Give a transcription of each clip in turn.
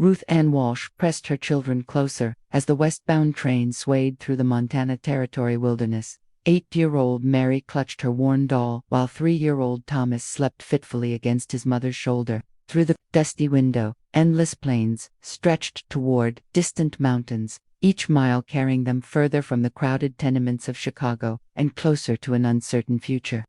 Ruth Ann Walsh pressed her children closer as the westbound train swayed through the Montana Territory wilderness. 8-year-old Mary clutched her worn doll, while 3-year-old Thomas slept fitfully against his mother's shoulder. Through the dusty window, endless plains stretched toward distant mountains, each mile carrying them further from the crowded tenements of Chicago and closer to an uncertain future.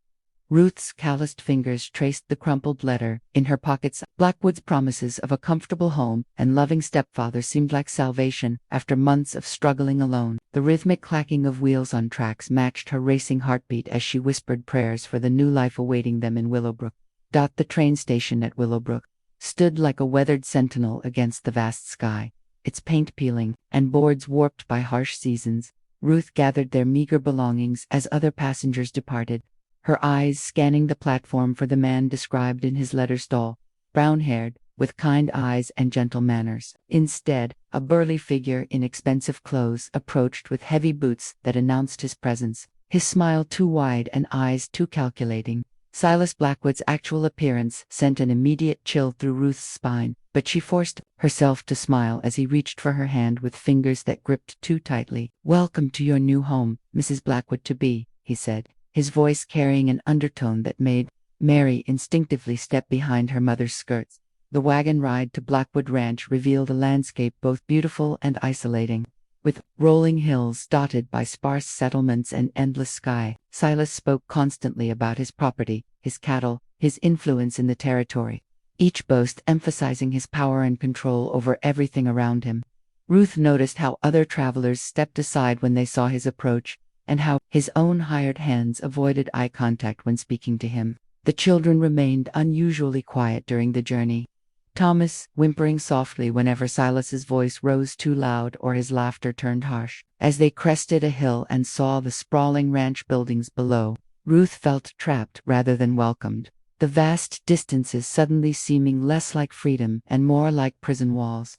Ruth's calloused fingers traced the crumpled letter in her pockets. Blackwood's promises of a comfortable home and loving stepfather seemed like salvation after months of struggling alone. The rhythmic clacking of wheels on tracks matched her racing heartbeat as she whispered prayers for the new life awaiting them in Willowbrook. The train station at Willowbrook stood like a weathered sentinel against the vast sky, its paint peeling and boards warped by harsh seasons. Ruth gathered their meager belongings as other passengers departed, her eyes scanning the platform for the man described in his letter stall, brown-haired, with kind eyes and gentle manners. Instead, a burly figure in expensive clothes approached with heavy boots that announced his presence, his smile too wide and eyes too calculating. Silas Blackwood's actual appearance sent an immediate chill through Ruth's spine, but she forced herself to smile as he reached for her hand with fingers that gripped too tightly. "Welcome to your new home, Mrs. Blackwood-to-be," he said, his voice carrying an undertone that made Mary instinctively step behind her mother's skirts. The wagon ride to Blackwood Ranch revealed a landscape both beautiful and isolating. With rolling hills dotted by sparse settlements and endless sky, Silas spoke constantly about his property, his cattle, his influence in the territory, each boast emphasizing his power and control over everything around him. Ruth noticed how other travelers stepped aside when they saw his approach, and how his own hired hands avoided eye contact when speaking to him. The children remained unusually quiet during the journey, Thomas whimpering softly whenever Silas's voice rose too loud or his laughter turned harsh. As they crested a hill and saw the sprawling ranch buildings below, Ruth felt trapped rather than welcomed, the vast distances suddenly seeming less like freedom and more like prison walls.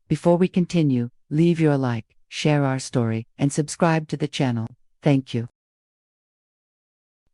Before we continue, leave your like, share our story, and subscribe to the channel. Thank you.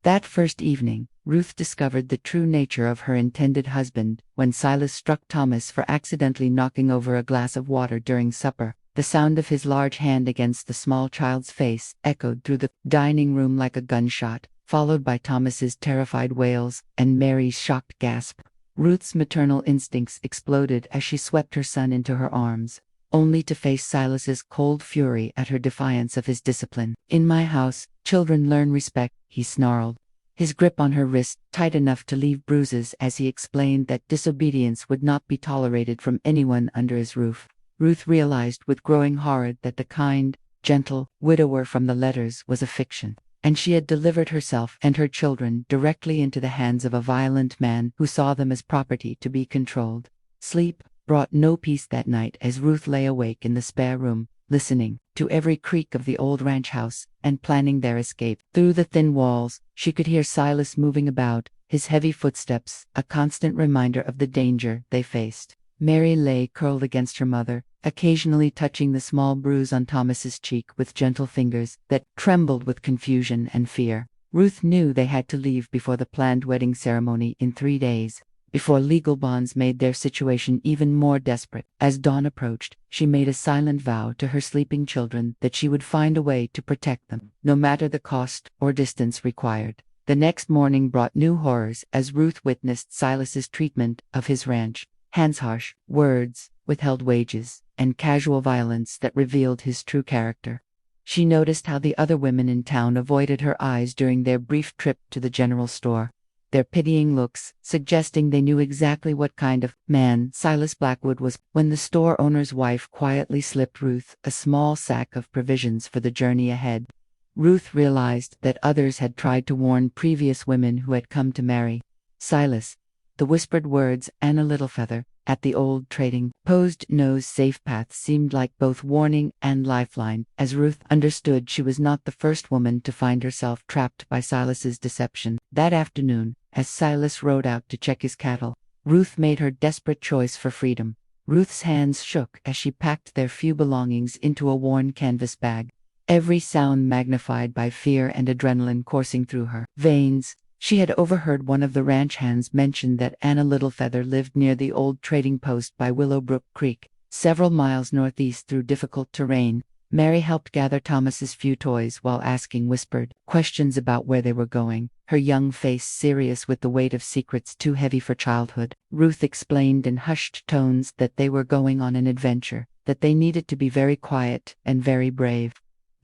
That first evening, Ruth discovered the true nature of her intended husband when Silas struck Thomas for accidentally knocking over a glass of water during supper. The sound of his large hand against the small child's face echoed through the dining room like a gunshot, followed by Thomas's terrified wails and Mary's shocked gasp. Ruth's maternal instincts exploded as she swept her son into her arms, only to face Silas's cold fury at her defiance of his discipline. "In my house, children learn respect," he snarled, his grip on her wrist tight enough to leave bruises as he explained that disobedience would not be tolerated from anyone under his roof. Ruth realized with growing horror that the kind, gentle widower from the letters was a fiction, and she had delivered herself and her children directly into the hands of a violent man who saw them as property to be controlled. Sleep brought no peace that night as Ruth lay awake in the spare room, listening to every creak of the old ranch house and planning their escape. Through the thin walls, she could hear Silas moving about, his heavy footsteps a constant reminder of the danger they faced. Mary lay curled against her mother, occasionally touching the small bruise on Thomas's cheek with gentle fingers that trembled with confusion and fear. Ruth knew they had to leave before the planned wedding ceremony in 3 days, before legal bonds made their situation even more desperate. As dawn approached, she made a silent vow to her sleeping children that she would find a way to protect them, no matter the cost or distance required. The next morning brought new horrors as Ruth witnessed Silas's treatment of his ranch. Hands, harsh words, withheld wages, and casual violence that revealed his true character. She noticed how the other women in town avoided her eyes during their brief trip to the general store, their pitying looks suggesting they knew exactly what kind of man Silas Blackwood was. When the store owner's wife quietly slipped Ruth a small sack of provisions for the journey ahead, Ruth realized that others had tried to warn previous women who had come to marry Silas. The whispered words, "Anna Littlefeather," at the old trading post nose safe path seemed like both warning and lifeline, as Ruth understood she was not the first woman to find herself trapped by Silas's deception. That afternoon, as Silas rode out to check his cattle, Ruth made her desperate choice for freedom. Ruth's hands shook as she packed their few belongings into a worn canvas bag, every sound magnified by fear and adrenaline coursing through her veins. She had overheard one of the ranch hands mention that Anna Littlefeather lived near the old trading post by Willowbrook Creek, several miles northeast through difficult terrain. Mary helped gather Thomas's few toys while asking whispered questions about where they were going, her young face serious with the weight of secrets too heavy for childhood. Ruth explained in hushed tones that they were going on an adventure, that they needed to be very quiet and very brave.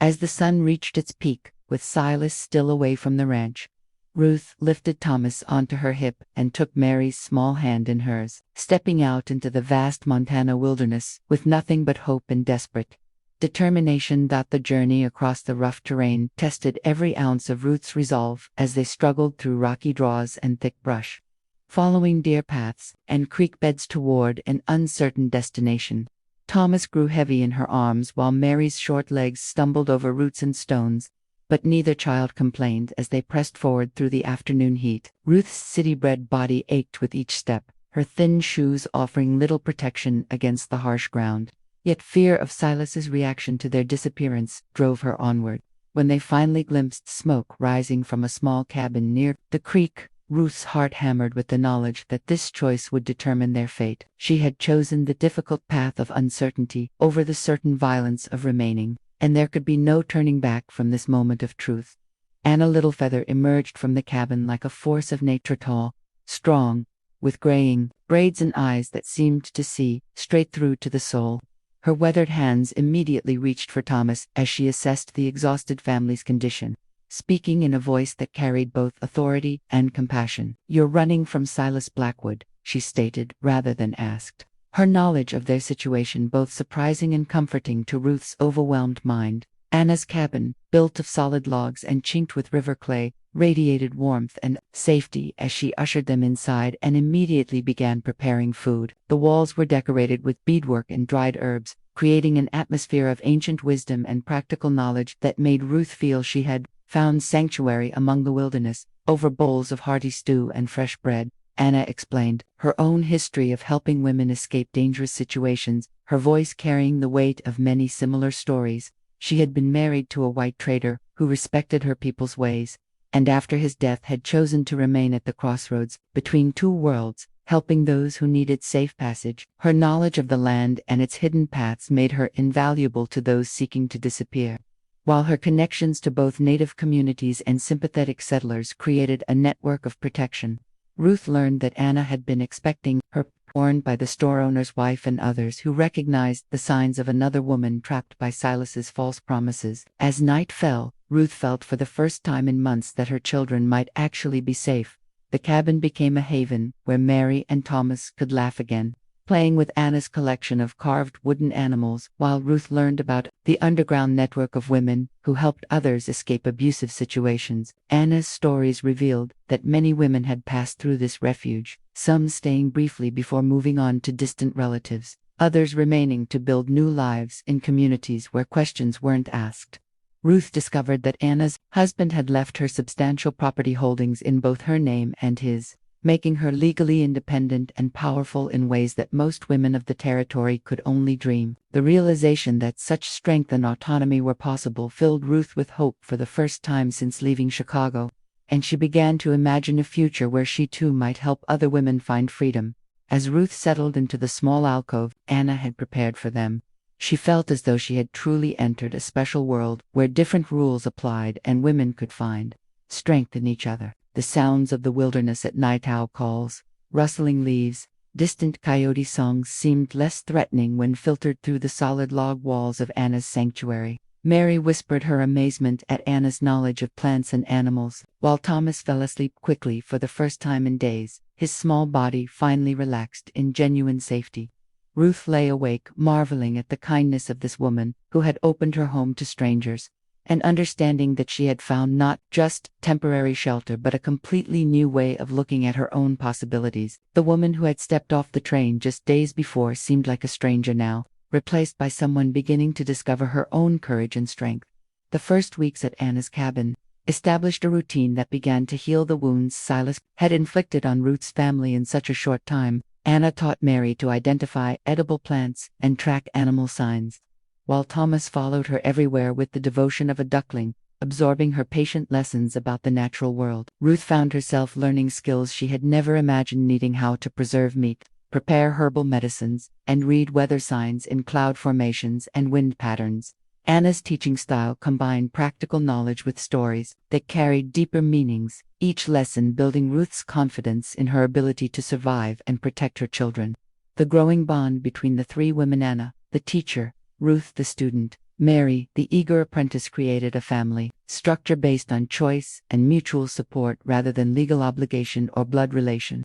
As the sun reached its peak, with Silas still away from the ranch, Ruth lifted Thomas onto her hip and took Mary's small hand in hers, stepping out into the vast Montana wilderness with nothing but hope and desperate determination. The journey across the rough terrain tested every ounce of Ruth's resolve as they struggled through rocky draws and thick brush, following deer paths and creek beds toward an uncertain destination. Thomas grew heavy in her arms while Mary's short legs stumbled over roots and stones, but neither child complained as they pressed forward through the afternoon heat. Ruth's city-bred body ached with each step, her thin shoes offering little protection against the harsh ground. Yet fear of Silas's reaction to their disappearance drove her onward. When they finally glimpsed smoke rising from a small cabin near the creek, Ruth's heart hammered with the knowledge that this choice would determine their fate. She had chosen the difficult path of uncertainty over the certain violence of remaining, and there could be no turning back from this moment of truth. Anna Littlefeather emerged from the cabin like a force of nature, tall, strong, with graying braids and eyes that seemed to see straight through to the soul. Her weathered hands immediately reached for Thomas as she assessed the exhausted family's condition, speaking in a voice that carried both authority and compassion. "You're running from Silas Blackwood," she stated rather than asked, her knowledge of their situation both surprising and comforting to Ruth's overwhelmed mind. Anna's cabin, built of solid logs and chinked with river clay, radiated warmth and safety as she ushered them inside and immediately began preparing food. The walls were decorated with beadwork and dried herbs, creating an atmosphere of ancient wisdom and practical knowledge that made Ruth feel she had found sanctuary among the wilderness. Over bowls of hearty stew and fresh bread, Anna explained her own history of helping women escape dangerous situations, her voice carrying the weight of many similar stories. She had been married to a white trader who respected her people's ways, and after his death had chosen to remain at the crossroads between two worlds, helping those who needed safe passage. Her knowledge of the land and its hidden paths made her invaluable to those seeking to disappear, while her connections to both native communities and sympathetic settlers created a network of protection. Ruth learned that Anna had been expecting her, warned by the store owner's wife and others who recognized the signs of another woman trapped by Silas's false promises. As night fell, Ruth felt for the first time in months that her children might actually be safe. The cabin became a haven where Mary and Thomas could laugh again, playing with Anna's collection of carved wooden animals, while Ruth learned about the underground network of women who helped others escape abusive situations. Anna's stories revealed that many women had passed through this refuge, some staying briefly before moving on to distant relatives, others remaining to build new lives in communities where questions weren't asked. Ruth discovered that Anna's husband had left her substantial property holdings in both her name and his, making her legally independent and powerful in ways that most women of the territory could only dream. The realization that such strength and autonomy were possible filled Ruth with hope for the first time since leaving Chicago, and she began to imagine a future where she too might help other women find freedom. As Ruth settled into the small alcove Anna had prepared for them, she felt as though she had truly entered a special world where different rules applied and women could find strength in each other. The sounds of the wilderness at night, owl calls, rustling leaves, distant coyote songs seemed less threatening when filtered through the solid log walls of Anna's sanctuary. Mary whispered her amazement at Anna's knowledge of plants and animals, while Thomas fell asleep quickly for the first time in days, his small body finally relaxed in genuine safety. Ruth lay awake, marveling at the kindness of this woman who had opened her home to strangers, and understanding that she had found not just temporary shelter but a completely new way of looking at her own possibilities. The woman who had stepped off the train just days before seemed like a stranger now, replaced by someone beginning to discover her own courage and strength. The first weeks at Anna's cabin established a routine that began to heal the wounds Silas had inflicted on Ruth's family in such a short time. Anna taught Mary to identify edible plants and track animal signs, while Thomas followed her everywhere with the devotion of a duckling, absorbing her patient lessons about the natural world. Ruth found herself learning skills she had never imagined needing: how to preserve meat, prepare herbal medicines, and read weather signs in cloud formations and wind patterns. Anna's teaching style combined practical knowledge with stories that carried deeper meanings, each lesson building Ruth's confidence in her ability to survive and protect her children. The growing bond between the three women, Anna, the teacher, Ruth, the student, Mary, the eager apprentice, created a family structure based on choice and mutual support rather than legal obligation or blood relation.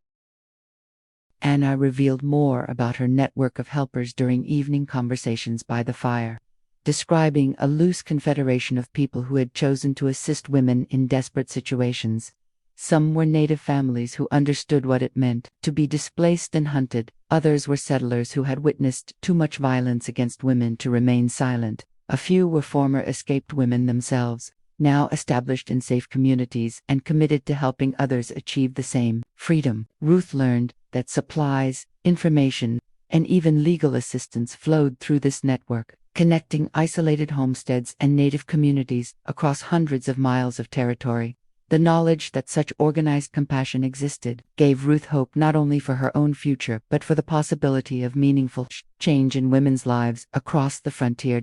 Anna revealed more about her network of helpers during evening conversations by the fire, describing a loose confederation of people who had chosen to assist women in desperate situations. Some were native families who understood what it meant to be displaced and hunted. Others were settlers who had witnessed too much violence against women to remain silent. A few were former escaped women themselves, now established in safe communities and committed to helping others achieve the same freedom. Ruth learned that supplies, information, and even legal assistance flowed through this network, connecting isolated homesteads and native communities across hundreds of miles of territory. The knowledge that such organized compassion existed gave Ruth hope not only for her own future but for the possibility of meaningful change in women's lives across the frontier.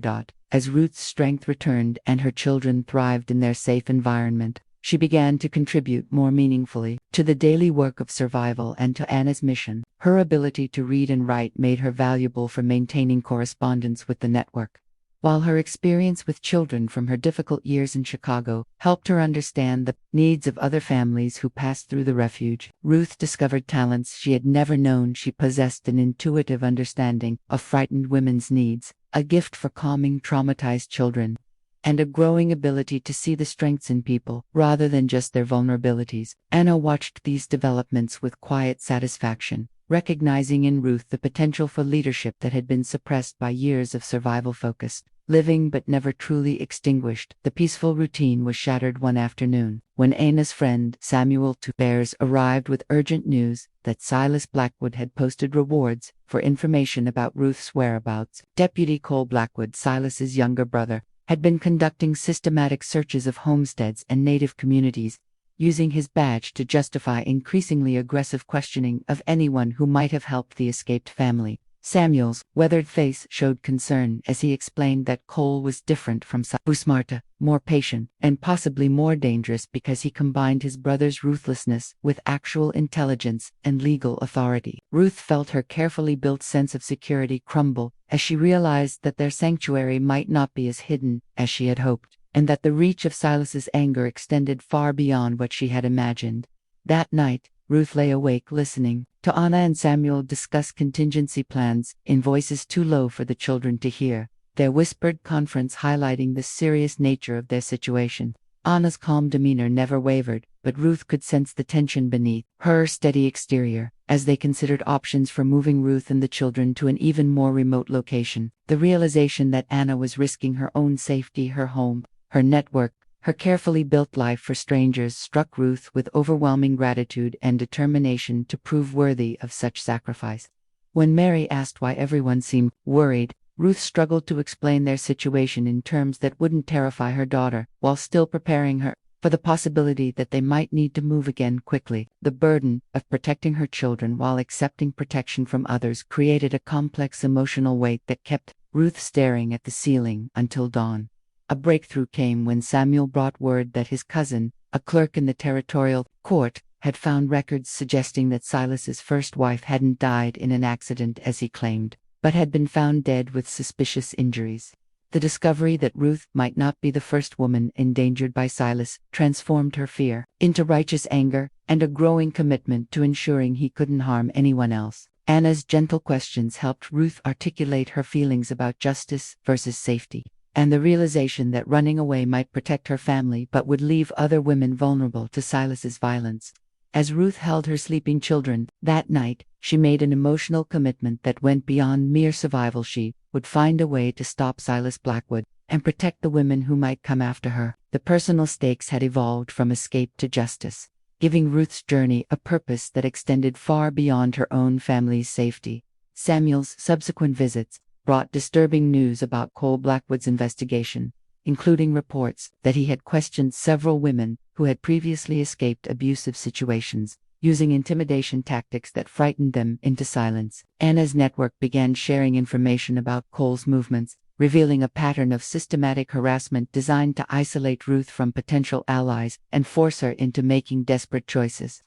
As Ruth's strength returned and her children thrived in their safe environment, she began to contribute more meaningfully to the daily work of survival and to Anna's mission. Her ability to read and write made her valuable for maintaining correspondence with the network, while her experience with children from her difficult years in Chicago helped her understand the needs of other families who passed through the refuge. Ruth discovered talents she had never known. She possessed an intuitive understanding of frightened women's needs, a gift for calming traumatized children, and a growing ability to see the strengths in people rather than just their vulnerabilities. Anna watched these developments with quiet satisfaction, recognizing in Ruth the potential for leadership that had been suppressed by years of survival-focused living but never truly extinguished. The peaceful routine was shattered one afternoon when Anna's friend Samuel Two Bears arrived with urgent news that Silas Blackwood had posted rewards for information about Ruth's whereabouts. Deputy Cole Blackwood, Silas's younger brother, had been conducting systematic searches of homesteads and native communities, using his badge to justify increasingly aggressive questioning of anyone who might have helped the escaped family. Samuel's weathered face showed concern as he explained that Cole was different from Silas, who was smarter, more patient, and possibly more dangerous because he combined his brother's ruthlessness with actual intelligence and legal authority. Ruth felt her carefully built sense of security crumble as she realized that their sanctuary might not be as hidden as she had hoped, and that the reach of Silas's anger extended far beyond what she had imagined. That night, Ruth lay awake listening to Anna and Samuel discuss contingency plans in voices too low for the children to hear, their whispered conference highlighting the serious nature of their situation. Anna's calm demeanor never wavered, but Ruth could sense the tension beneath her steady exterior as they considered options for moving Ruth and the children to an even more remote location. The realization that Anna was risking her own safety, her home, her network, her carefully built life for strangers struck Ruth with overwhelming gratitude and determination to prove worthy of such sacrifice. When Mary asked why everyone seemed worried, Ruth struggled to explain their situation in terms that wouldn't terrify her daughter, while still preparing her for the possibility that they might need to move again quickly. The burden of protecting her children while accepting protection from others created a complex emotional weight that kept Ruth staring at the ceiling until dawn. A breakthrough came when Samuel brought word that his cousin, a clerk in the territorial court, had found records suggesting that Silas's first wife hadn't died in an accident as he claimed, but had been found dead with suspicious injuries. The discovery that Ruth might not be the first woman endangered by Silas transformed her fear into righteous anger and a growing commitment to ensuring he couldn't harm anyone else. Anna's gentle questions helped Ruth articulate her feelings about justice versus safety, and the realization that running away might protect her family but would leave other women vulnerable to Silas's violence. As Ruth held her sleeping children that night, she made an emotional commitment that went beyond mere survival. She would find a way to stop Silas Blackwood and protect the women who might come after her. The personal stakes had evolved from escape to justice, giving Ruth's journey a purpose that extended far beyond her own family's safety. Samuel's subsequent visits brought disturbing news about Cole Blackwood's investigation. including reports that he had questioned several women who had previously escaped abusive situations, using intimidation tactics that frightened them into silence. Anna's network began sharing information about Cole's movements, revealing a pattern of systematic harassment designed to isolate Ruth from potential allies and force her into making desperate choices.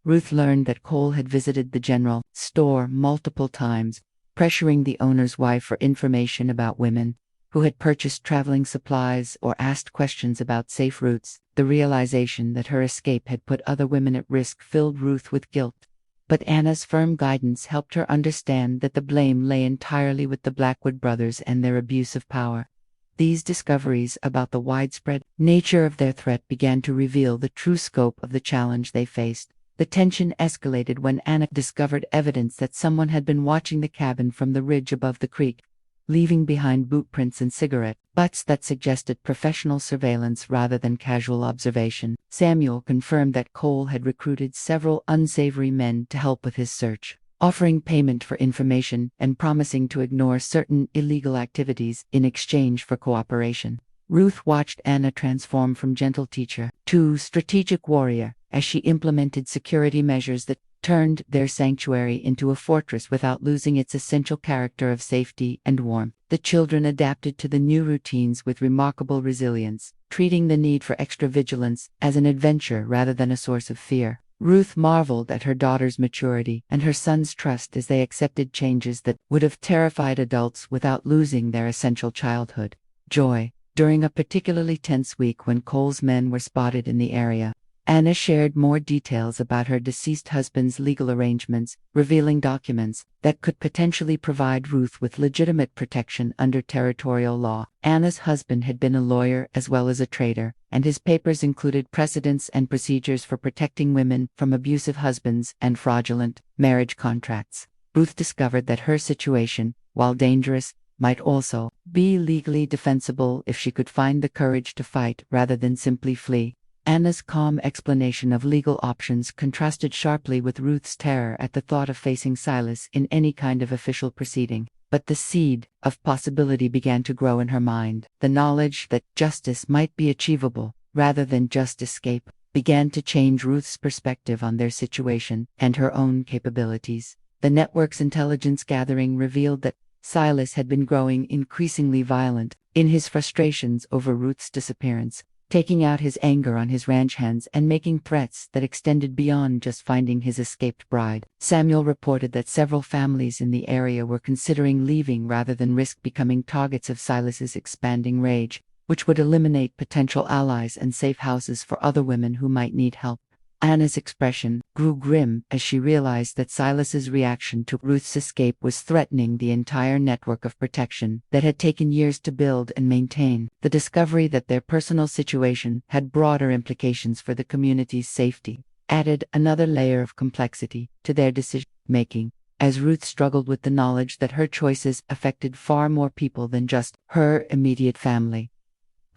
Ruth learned that Cole had visited the general store multiple times, pressuring the owner's wife for information about women who had purchased traveling supplies or asked questions about safe routes. The realization that her escape had put other women at risk filled Ruth with guilt. But Anna's firm guidance helped her understand that the blame lay entirely with the Blackwood brothers and their abuse of power. These discoveries about the widespread nature of their threat began to reveal the true scope of the challenge they faced. The tension escalated when Anna discovered evidence that someone had been watching the cabin from the ridge above the creek, leaving behind boot prints and cigarette butts that suggested professional surveillance rather than casual observation. Samuel confirmed that Cole had recruited several unsavory men to help with his search, offering payment for information and promising to ignore certain illegal activities in exchange for cooperation. Ruth watched Anna transform from gentle teacher to strategic warrior as she implemented security measures that turned their sanctuary into a fortress without losing its essential character of safety and warmth. The children adapted to the new routines with remarkable resilience, treating the need for extra vigilance as an adventure rather than a source of fear. Ruth marveled at her daughter's maturity and her son's trust as they accepted changes that would have terrified adults without losing their essential childhood joy. During a particularly tense week when Cole's men were spotted in the area, Anna shared more details about her deceased husband's legal arrangements, revealing documents that could potentially provide Ruth with legitimate protection under territorial law. Anna's husband had been a lawyer as well as a trader, and his papers included precedents and procedures for protecting women from abusive husbands and fraudulent marriage contracts. Ruth discovered that her situation, while dangerous, might also be legally defensible if she could find the courage to fight rather than simply flee. Anna's calm explanation of legal options contrasted sharply with Ruth's terror at the thought of facing Silas in any kind of official proceeding. But the seed of possibility began to grow in her mind. The knowledge that justice might be achievable, rather than just escape, began to change Ruth's perspective on their situation and her own capabilities. The network's intelligence gathering revealed that Silas had been growing increasingly violent in his frustrations over Ruth's disappearance, taking out his anger on his ranch hands and making threats that extended beyond just finding his escaped bride. Samuel reported that several families in the area were considering leaving rather than risk becoming targets of Silas's expanding rage, which would eliminate potential allies and safe houses for other women who might need help. Anna's expression grew grim as she realized that Silas's reaction to Ruth's escape was threatening the entire network of protection that had taken years to build and maintain. The discovery that their personal situation had broader implications for the community's safety added another layer of complexity to their decision-making, as Ruth struggled with the knowledge that her choices affected far more people than just her immediate family.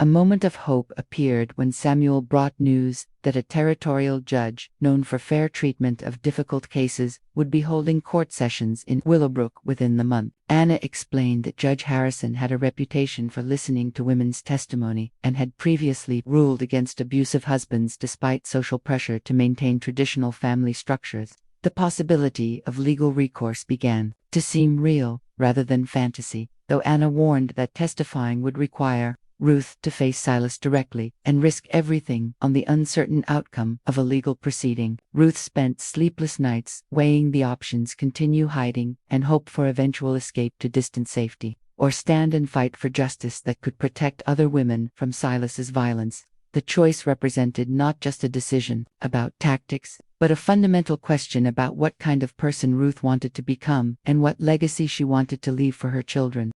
A moment of hope appeared when Samuel brought news that a territorial judge, known for fair treatment of difficult cases, would be holding court sessions in Willowbrook within the month. Anna explained that Judge Harrison had a reputation for listening to women's testimony and had previously ruled against abusive husbands despite social pressure to maintain traditional family structures. The possibility of legal recourse began to seem real rather than fantasy, though Anna warned that testifying would require Ruth to face Silas directly and risk everything on the uncertain outcome of a legal proceeding. Ruth spent sleepless nights weighing the options: continue hiding and hope for eventual escape to distant safety, or stand and fight for justice that could protect other women from Silas's violence. The choice represented not just a decision about tactics, but a fundamental question about what kind of person Ruth wanted to become and what legacy she wanted to leave for her children.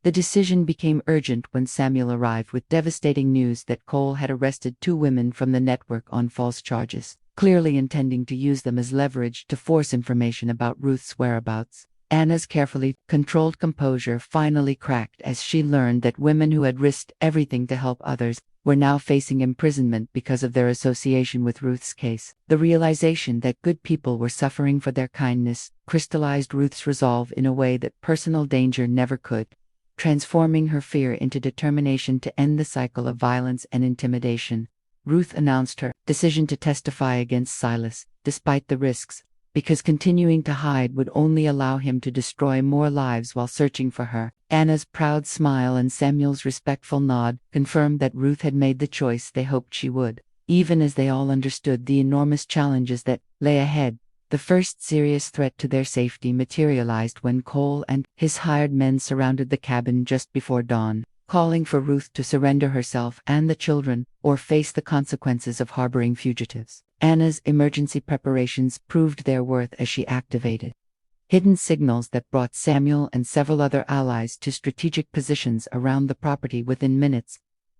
The decision became urgent when Samuel arrived with devastating news that Cole had arrested 2 women from the network on false charges, clearly intending to use them as leverage to force information about Ruth's whereabouts. Anna's carefully controlled composure finally cracked as she learned that women who had risked everything to help others were now facing imprisonment because of their association with Ruth's case. The realization that good people were suffering for their kindness crystallized Ruth's resolve in a way that personal danger never could. transforming her fear into determination to end the cycle of violence and intimidation. Ruth announced her decision to testify against Silas, despite the risks, because continuing to hide would only allow him to destroy more lives while searching for her. Anna's proud smile and Samuel's respectful nod confirmed that Ruth had made the choice they hoped she would, even as they all understood the enormous challenges that lay ahead. The first serious threat to their safety materialized when Cole and his hired men surrounded the cabin just before dawn, calling for Ruth to surrender herself and the children, or face the consequences of harboring fugitives. Anna's emergency preparations proved their worth as she activated hidden signals that brought Samuel and several other allies to strategic positions around the property within minutes.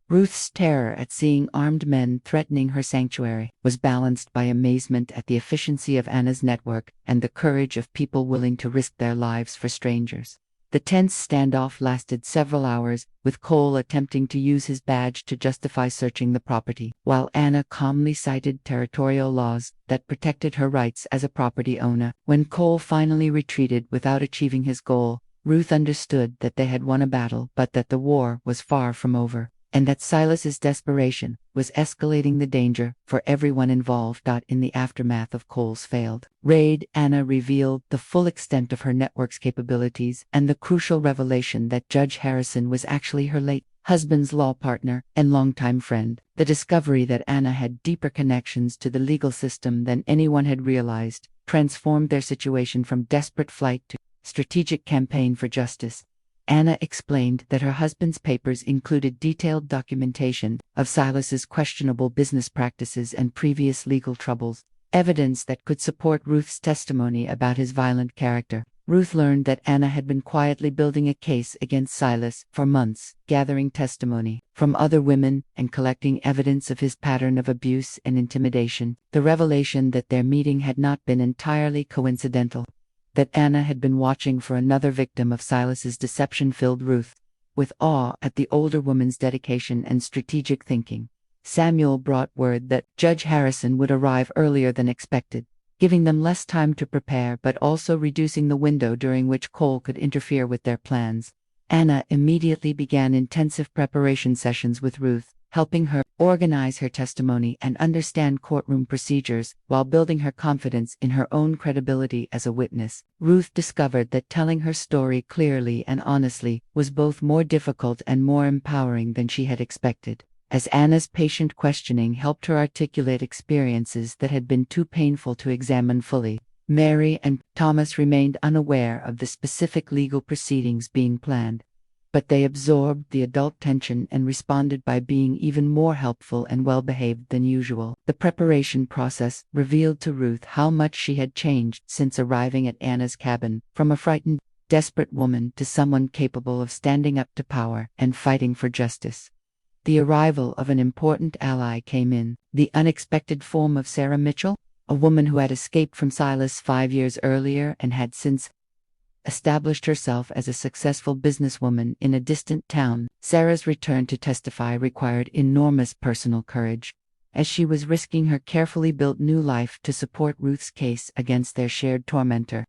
Ruth's terror at seeing armed men threatening her sanctuary was balanced by amazement at the efficiency of Anna's network and the courage of people willing to risk their lives for strangers. The tense standoff lasted several hours, with Cole attempting to use his badge to justify searching the property, while Anna calmly cited territorial laws that protected her rights as a property owner. When Cole finally retreated without achieving his goal, Ruth understood that they had won a battle, but that the war was far from over, and that Silas's desperation was escalating the danger for everyone involved. In the aftermath of Cole's failed raid, Anna revealed the full extent of her network's capabilities and the crucial revelation that Judge Harrison was actually her late husband's law partner and longtime friend. The discovery that Anna had deeper connections to the legal system than anyone had realized transformed their situation from desperate flight to strategic campaign for justice. Anna explained that her husband's papers included detailed documentation of Silas's questionable business practices and previous legal troubles, evidence that could support Ruth's testimony about his violent character. Ruth learned that Anna had been quietly building a case against Silas for months, gathering testimony from other women and collecting evidence of his pattern of abuse and intimidation. The revelation that their meeting had not been entirely coincidental, that Anna had been watching for another victim of Silas's deception, filled Ruth with awe at the older woman's dedication and strategic thinking. Samuel brought word that Judge Harrison would arrive earlier than expected, giving them less time to prepare but also reducing the window during which Cole could interfere with their plans. Anna immediately began intensive preparation sessions with Ruth, helping her organize her testimony and understand courtroom procedures while building her confidence in her own credibility as a witness. Ruth discovered that telling her story clearly and honestly was both more difficult and more empowering than she had expected, as Anna's patient questioning helped her articulate experiences that had been too painful to examine fully. Mary and Thomas remained unaware of the specific legal proceedings being planned, but they absorbed the adult tension and responded by being even more helpful and well-behaved than usual. The preparation process revealed to Ruth how much she had changed since arriving at Anna's cabin, from a frightened, desperate woman to someone capable of standing up to power and fighting for justice. The arrival of an important ally came in the unexpected form of Sarah Mitchell, a woman who had escaped from Silas 5 years earlier and had since established herself as a successful businesswoman in a distant town. Sarah's return to testify required enormous personal courage, as she was risking her carefully built new life to support Ruth's case against their shared tormentor.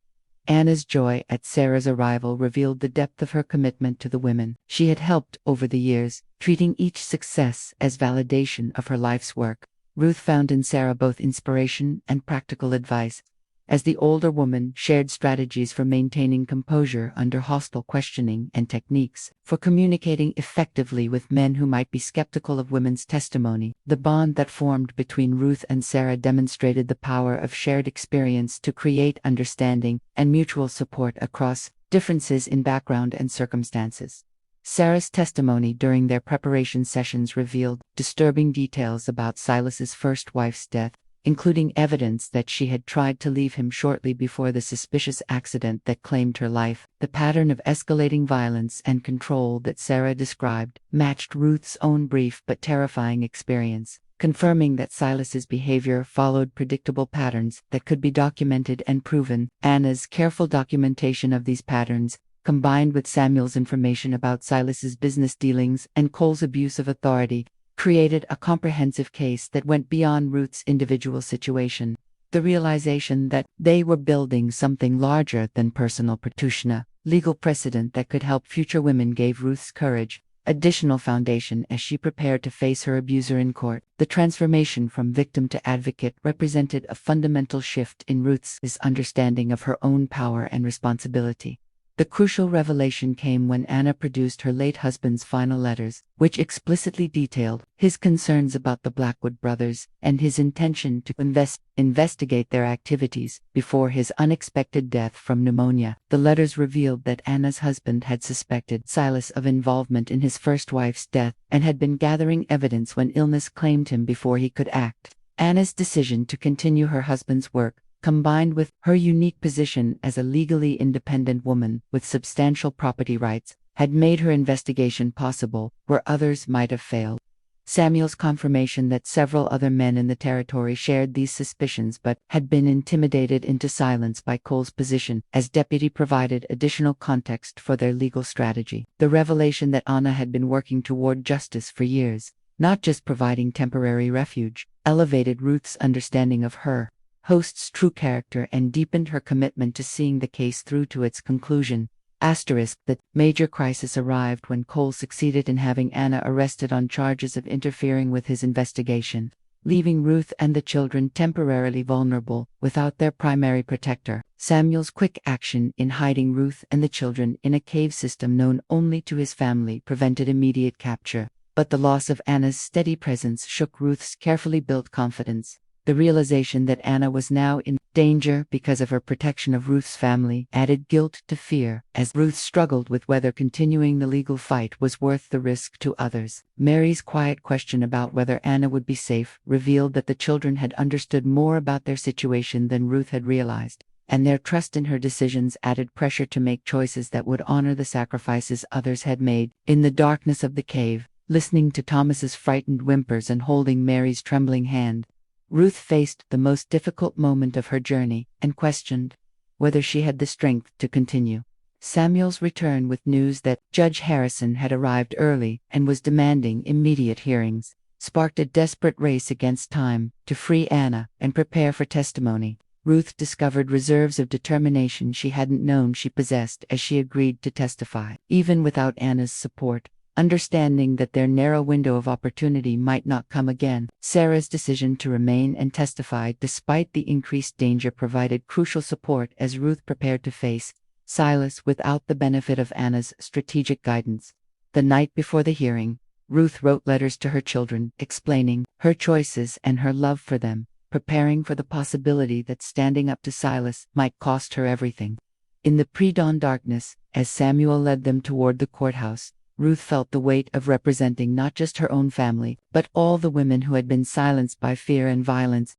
Anna's joy at Sarah's arrival revealed the depth of her commitment to the women she had helped over the years, treating each success as validation of her life's work. Ruth found in Sarah both inspiration and practical advice, as the older woman shared strategies for maintaining composure under hostile questioning and techniques for communicating effectively with men who might be skeptical of women's testimony. The bond that formed between Ruth and Sarah demonstrated the power of shared experience to create understanding and mutual support across differences in background and circumstances. Sarah's testimony during their preparation sessions revealed disturbing details about Silas's first wife's death, including evidence that she had tried to leave him shortly before the suspicious accident that claimed her life. The pattern of escalating violence and control that Sarah described matched Ruth's own brief but terrifying experience, confirming that Silas's behavior followed predictable patterns that could be documented and proven. Anna's careful documentation of these patterns, combined with Samuel's information about Silas's business dealings and Cole's abuse of authority, created a comprehensive case that went beyond Ruth's individual situation. The realization that they were building something larger than personal Pratushna legal precedent that could help future women gave Ruth's courage additional foundation as she prepared to face her abuser in court. The transformation from victim to advocate represented a fundamental shift in Ruth's understanding of her own power and responsibility. The crucial revelation came when Anna produced her late husband's final letters, which explicitly detailed his concerns about the Blackwood brothers and his intention to investigate their activities before his unexpected death from pneumonia. The letters revealed that Anna's husband had suspected Silas of involvement in his first wife's death and had been gathering evidence when illness claimed him before he could act. Anna's decision to continue her husband's work, combined with her unique position as a legally independent woman with substantial property rights, had made her investigation possible where others might have failed. Samuel's confirmation that several other men in the territory shared these suspicions but had been intimidated into silence by Cole's position as deputy provided additional context for their legal strategy. The revelation that Anna had been working toward justice for years, not just providing temporary refuge, elevated Ruth's understanding of her host's true character and deepened her commitment to seeing the case through to its conclusion. The major crisis arrived when Cole succeeded in having Anna arrested on charges of interfering with his investigation, leaving Ruth and the children temporarily vulnerable without their primary protector. Samuel's quick action in hiding Ruth and the children in a cave system known only to his family prevented immediate capture, but the loss of Anna's steady presence shook Ruth's carefully built confidence. The realization that Anna was now in danger because of her protection of Ruth's family added guilt to fear, as Ruth struggled with whether continuing the legal fight was worth the risk to others. Mary's quiet question about whether Anna would be safe revealed that the children had understood more about their situation than Ruth had realized, and their trust in her decisions added pressure to make choices that would honor the sacrifices others had made. In the darkness of the cave, listening to Thomas's frightened whimpers and holding Mary's trembling hand, Ruth faced the most difficult moment of her journey and questioned whether she had the strength to continue. Samuel's return with news that Judge Harrison had arrived early and was demanding immediate hearings sparked a desperate race against time to free Anna and prepare for testimony. Ruth discovered reserves of determination she hadn't known she possessed as she agreed to testify, even without Anna's support. Understanding that their narrow window of opportunity might not come again, Sarah's decision to remain and testify despite the increased danger provided crucial support as Ruth prepared to face Silas without the benefit of Anna's strategic guidance. The night before the hearing, Ruth wrote letters to her children, explaining her choices and her love for them, preparing for the possibility that standing up to Silas might cost her everything. In the pre-dawn darkness, as Samuel led them toward the courthouse, Ruth felt the weight of representing not just her own family, but all the women who had been silenced by fear and violence.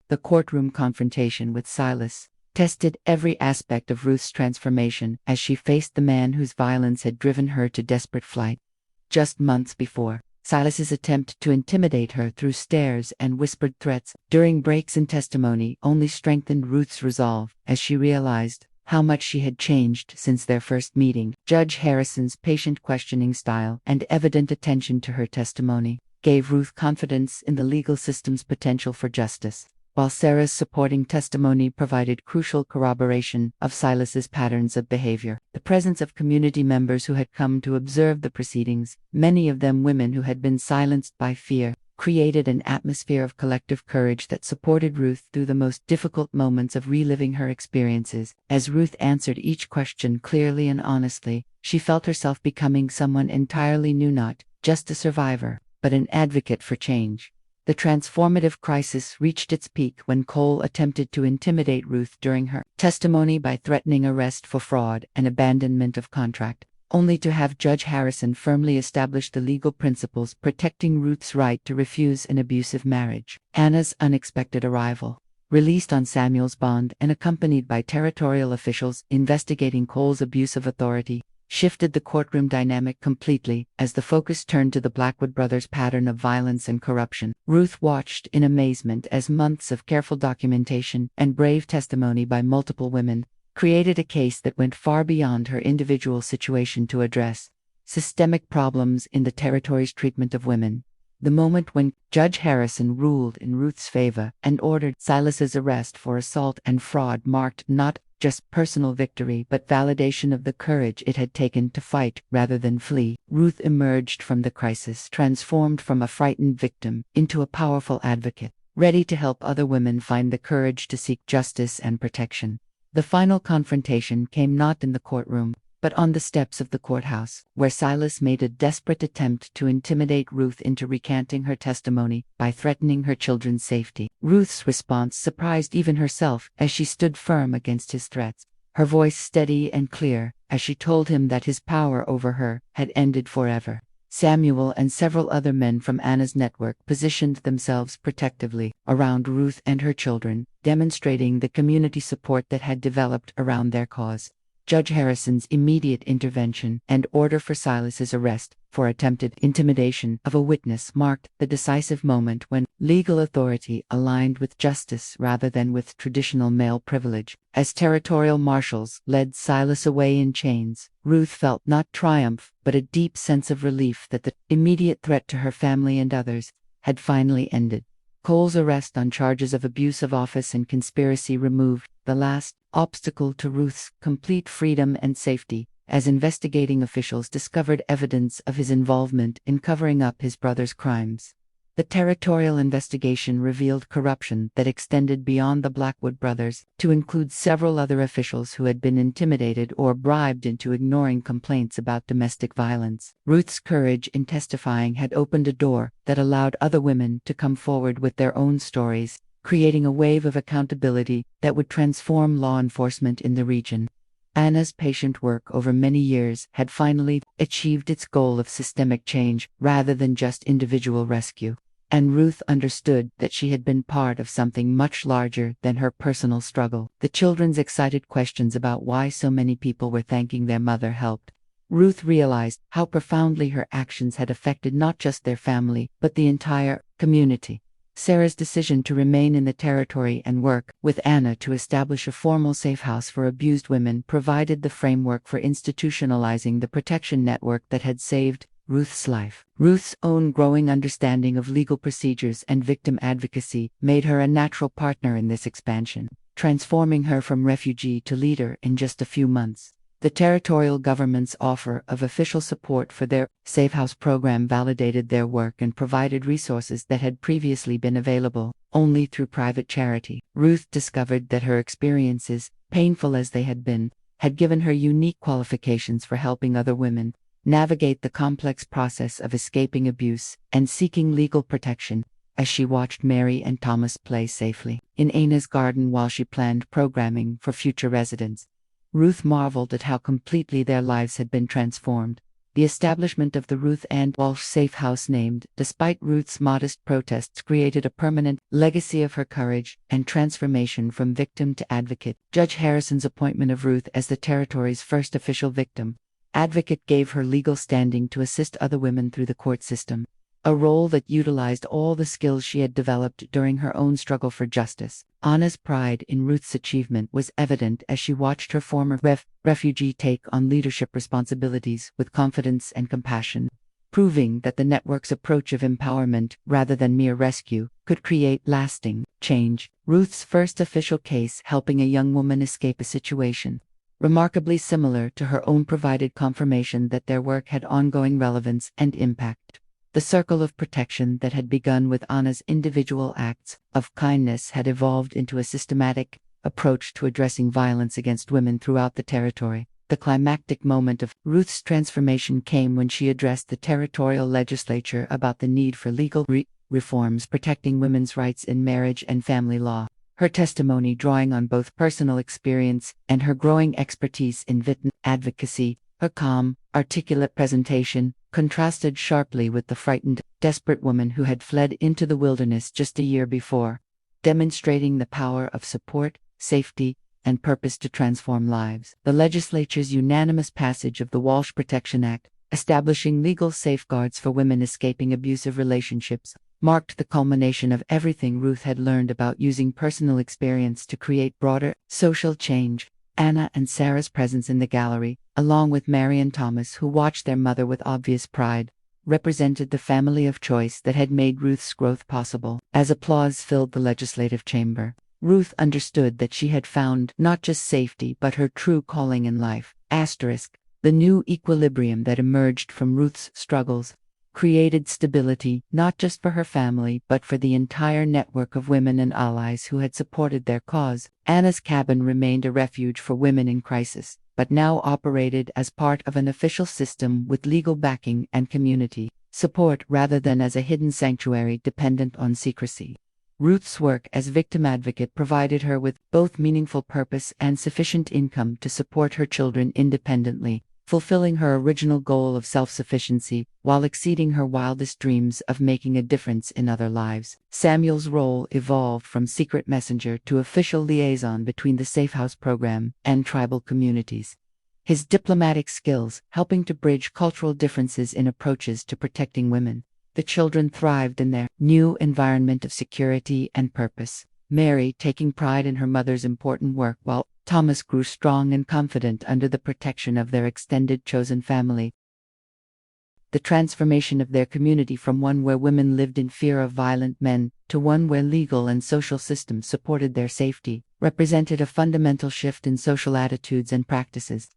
The courtroom confrontation with Silas tested every aspect of Ruth's transformation as she faced the man whose violence had driven her to desperate flight. Just months before, Silas's attempt to intimidate her through stares and whispered threats during breaks in testimony only strengthened Ruth's resolve as she realized how much she had changed since their first meeting. Judge Harrison's patient questioning style and evident attention to her testimony gave Ruth confidence in the legal system's potential for justice, while Sarah's supporting testimony provided crucial corroboration of Silas's patterns of behavior. The presence of community members who had come to observe the proceedings, many of them women who had been silenced by fear, created an atmosphere of collective courage that supported Ruth through the most difficult moments of reliving her experiences. As Ruth answered each question clearly and honestly, she felt herself becoming someone entirely new, not just a survivor, but an advocate for change. The transformative crisis reached its peak when Cole attempted to intimidate Ruth during her testimony by threatening arrest for fraud and abandonment of contract, only to have Judge Harrison firmly establish the legal principles protecting Ruth's right to refuse an abusive marriage. Anna's unexpected arrival, released on Samuel's bond and accompanied by territorial officials investigating Cole's abuse of authority, shifted the courtroom dynamic completely as the focus turned to the Blackwood brothers' pattern of violence and corruption. Ruth watched in amazement as months of careful documentation and brave testimony by multiple women created a case that went far beyond her individual situation to address systemic problems in the territory's treatment of women. The moment when Judge Harrison ruled in Ruth's favor and ordered Silas's arrest for assault and fraud marked not just personal victory but validation of the courage it had taken to fight rather than flee. Ruth emerged from the crisis transformed from a frightened victim into a powerful advocate, ready to help other women find the courage to seek justice and protection. The final confrontation came not in the courtroom, but on the steps of the courthouse, where Silas made a desperate attempt to intimidate Ruth into recanting her testimony by threatening her children's safety. Ruth's response surprised even herself as she stood firm against his threats, her voice steady and clear as she told him that his power over her had ended forever. Samuel and several other men from Anna's network positioned themselves protectively around Ruth and her children, demonstrating the community support that had developed around their cause. Judge Harrison's immediate intervention and order for Silas's arrest for attempted intimidation of a witness marked the decisive moment when legal authority aligned with justice rather than with traditional male privilege. As territorial marshals led Silas away in chains, Ruth felt not triumph but a deep sense of relief that the immediate threat to her family and others had finally ended. Cole's arrest on charges of abuse of office and conspiracy removed the last obstacle to Ruth's complete freedom and safety, as investigating officials discovered evidence of his involvement in covering up his brother's crimes. The territorial investigation revealed corruption that extended beyond the Blackwood brothers to include several other officials who had been intimidated or bribed into ignoring complaints about domestic violence. Ruth's courage in testifying had opened a door that allowed other women to come forward with their own stories, creating a wave of accountability that would transform law enforcement in the region. Anna's patient work over many years had finally achieved its goal of systemic change rather than just individual rescue. And Ruth understood that she had been part of something much larger than her personal struggle. The children's excited questions about why so many people were thanking their mother helped. Ruth realized how profoundly her actions had affected not just their family, but the entire community. Sarah's decision to remain in the territory and work with Anna to establish a formal safe house for abused women provided the framework for institutionalizing the protection network that had saved Ruth's life. Ruth's own growing understanding of legal procedures and victim advocacy made her a natural partner in this expansion, transforming her from refugee to leader in just a few months. The territorial government's offer of official support for their Safe House program validated their work and provided resources that had previously been available only through private charity. Ruth discovered that her experiences, painful as they had been, had given her unique qualifications for helping other women navigate the complex process of escaping abuse and seeking legal protection. As she watched Mary and Thomas play safely in Anna's garden while she planned programming for future residents, Ruth marveled at how completely their lives had been transformed. The establishment of the Ruth Ann Walsh Safe House named, despite Ruth's modest protests, created a permanent legacy of her courage and transformation from victim to advocate. Judge Harrison's appointment of Ruth as the territory's first official victim advocate gave her legal standing to assist other women through the court system, a role that utilized all the skills she had developed during her own struggle for justice. Anna's pride in Ruth's achievement was evident as she watched her former refugee take on leadership responsibilities with confidence and compassion, proving that the network's approach of empowerment rather than mere rescue could create lasting change. Ruth's first official case helping a young woman escape a situation remarkably similar to her own provided confirmation that their work had ongoing relevance and impact. The circle of protection that had begun with Anna's individual acts of kindness had evolved into a systematic approach to addressing violence against women throughout the territory. The climactic moment of Ruth's transformation came when she addressed the territorial legislature about the need for legal reforms protecting women's rights in marriage and family law. Her testimony, drawing on both personal experience and her growing expertise in victim advocacy, her calm, articulate presentation, contrasted sharply with the frightened, desperate woman who had fled into the wilderness just a year before, demonstrating the power of support, safety, and purpose to transform lives. The legislature's unanimous passage of the Walsh Protection Act, establishing legal safeguards for women escaping abusive relationships, marked the culmination of everything Ruth had learned about using personal experience to create broader social change. Anna and Sarah's presence in the gallery, along with Mary and Thomas, who watched their mother with obvious pride, represented the family of choice that had made Ruth's growth possible. As applause filled the legislative chamber, Ruth understood that she had found not just safety but her true calling in life. The new equilibrium that emerged from Ruth's struggles created stability not just for her family but for the entire network of women and allies who had supported their cause. Anna's cabin remained a refuge for women in crisis, but now operated as part of an official system with legal backing and community support rather than as a hidden sanctuary dependent on secrecy. Ruth's work as victim advocate provided her with both meaningful purpose and sufficient income to support her children independently, fulfilling her original goal of self-sufficiency while exceeding her wildest dreams of making a difference in other lives. Samuel's role evolved from secret messenger to official liaison between the Safe House program and tribal communities. His diplomatic skills helping to bridge cultural differences in approaches to protecting women. The children thrived in their new environment of security and purpose, Mary taking pride in her mother's important work while Thomas grew strong and confident under the protection of their extended chosen family. The transformation of their community from one where women lived in fear of violent men to one where legal and social systems supported their safety represented a fundamental shift in social attitudes and practices.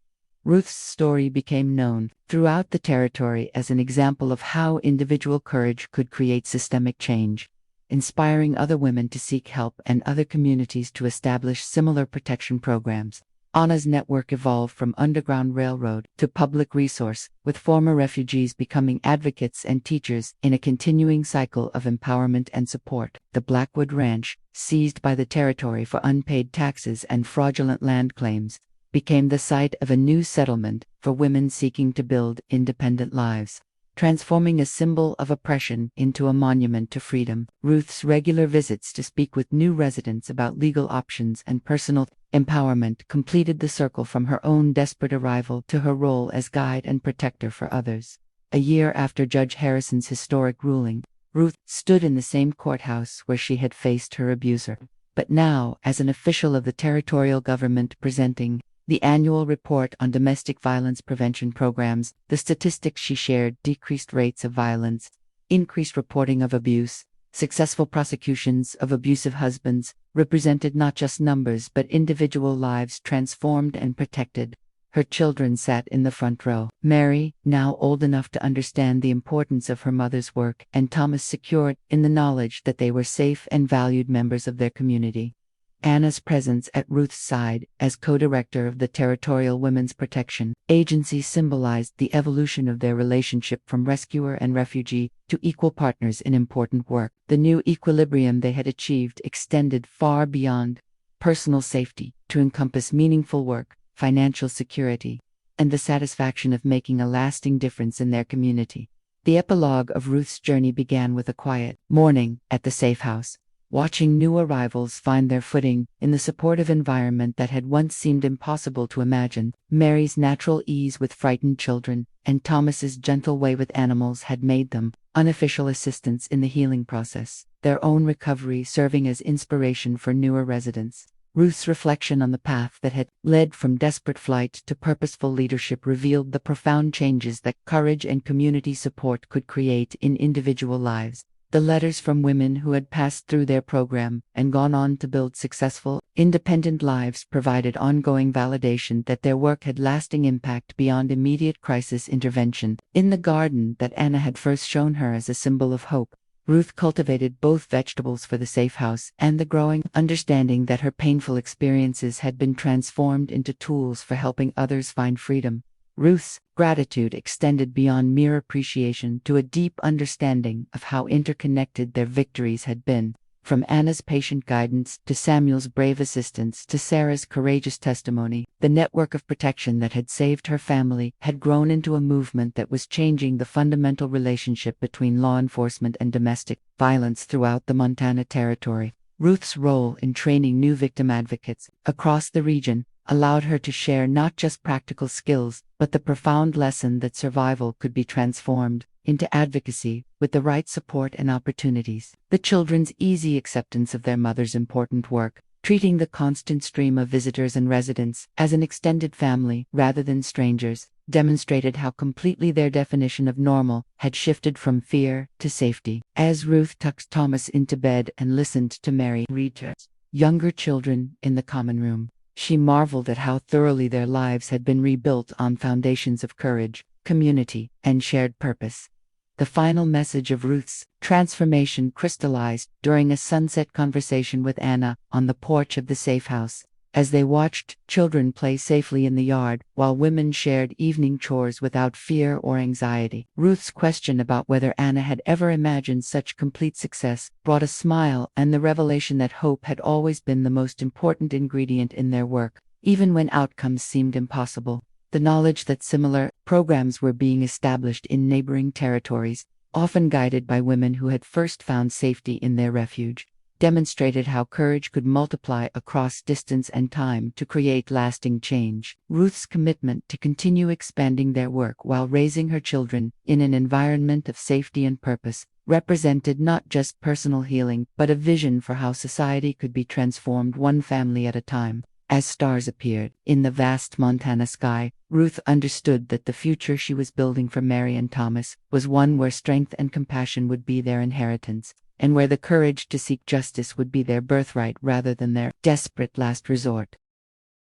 Ruth's story became known throughout the territory as an example of how individual courage could create systemic change, inspiring other women to seek help and other communities to establish similar protection programs. Anna's network evolved from Underground Railroad to public resource, with former refugees becoming advocates and teachers in a continuing cycle of empowerment and support. The Blackwood Ranch, seized by the territory for unpaid taxes and fraudulent land claims, became the site of a new settlement for women seeking to build independent lives, transforming a symbol of oppression into a monument to freedom. Ruth's regular visits to speak with new residents about legal options and personal empowerment completed the circle from her own desperate arrival to her role as guide and protector for others. A year after Judge Harrison's historic ruling, Ruth stood in the same courthouse where she had faced her abuser, but now as an official of the territorial government presenting the annual report on domestic violence prevention programs. The statistics she shared: decreased rates of violence, increased reporting of abuse, successful prosecutions of abusive husbands, represented not just numbers but individual lives transformed and protected. Her children sat in the front row. Mary, now old enough to understand the importance of her mother's work, and Thomas secured in the knowledge that they were safe and valued members of their community. Anna's presence at Ruth's side as co-director of the Territorial Women's Protection Agency symbolized the evolution of their relationship from rescuer and refugee to equal partners in important work. The new equilibrium they had achieved extended far beyond personal safety to encompass meaningful work, financial security, and the satisfaction of making a lasting difference in their community. The epilogue of Ruth's journey began with a quiet morning at the Safe House. Watching new arrivals find their footing in the supportive environment that had once seemed impossible to imagine, Mary's natural ease with frightened children and Thomas's gentle way with animals had made them unofficial assistants in the healing process, their own recovery serving as inspiration for newer residents. Ruth's reflection on the path that had led from desperate flight to purposeful leadership revealed the profound changes that courage and community support could create in individual lives. The letters from women who had passed through their program and gone on to build successful, independent lives provided ongoing validation that their work had lasting impact beyond immediate crisis intervention. In the garden that Anna had first shown her as a symbol of hope, Ruth cultivated both vegetables for the Safe House and the growing understanding that her painful experiences had been transformed into tools for helping others find freedom. Ruth's gratitude extended beyond mere appreciation to a deep understanding of how interconnected their victories had been. From Anna's patient guidance to Samuel's brave assistance to Sarah's courageous testimony, the network of protection that had saved her family had grown into a movement that was changing the fundamental relationship between law enforcement and domestic violence throughout the Montana Territory. Ruth's role in training new victim advocates across the region allowed her to share not just practical skills, but the profound lesson that survival could be transformed into advocacy with the right support and opportunities. The children's easy acceptance of their mother's important work, treating the constant stream of visitors and residents as an extended family rather than strangers, demonstrated how completely their definition of normal had shifted from fear to safety. As Ruth tucked Thomas into bed and listened to Mary read to us, younger children in the common room. She marveled at how thoroughly their lives had been rebuilt on foundations of courage, community, and shared purpose. The final message of Ruth's transformation crystallized during a sunset conversation with Anna on the porch of the safe house. As they watched children play safely in the yard, while women shared evening chores without fear or anxiety, Ruth's question about whether Anna had ever imagined such complete success brought a smile and the revelation that hope had always been the most important ingredient in their work, even when outcomes seemed impossible. The knowledge that similar programs were being established in neighboring territories, often guided by women who had first found safety in their refuge, demonstrated how courage could multiply across distance and time to create lasting change. Ruth's commitment to continue expanding their work while raising her children in an environment of safety and purpose represented not just personal healing but a vision for how society could be transformed one family at a time. As stars appeared in the vast Montana sky, Ruth understood that the future she was building for Mary and Thomas was one where strength and compassion would be their inheritance, and where the courage to seek justice would be their birthright rather than their desperate last resort.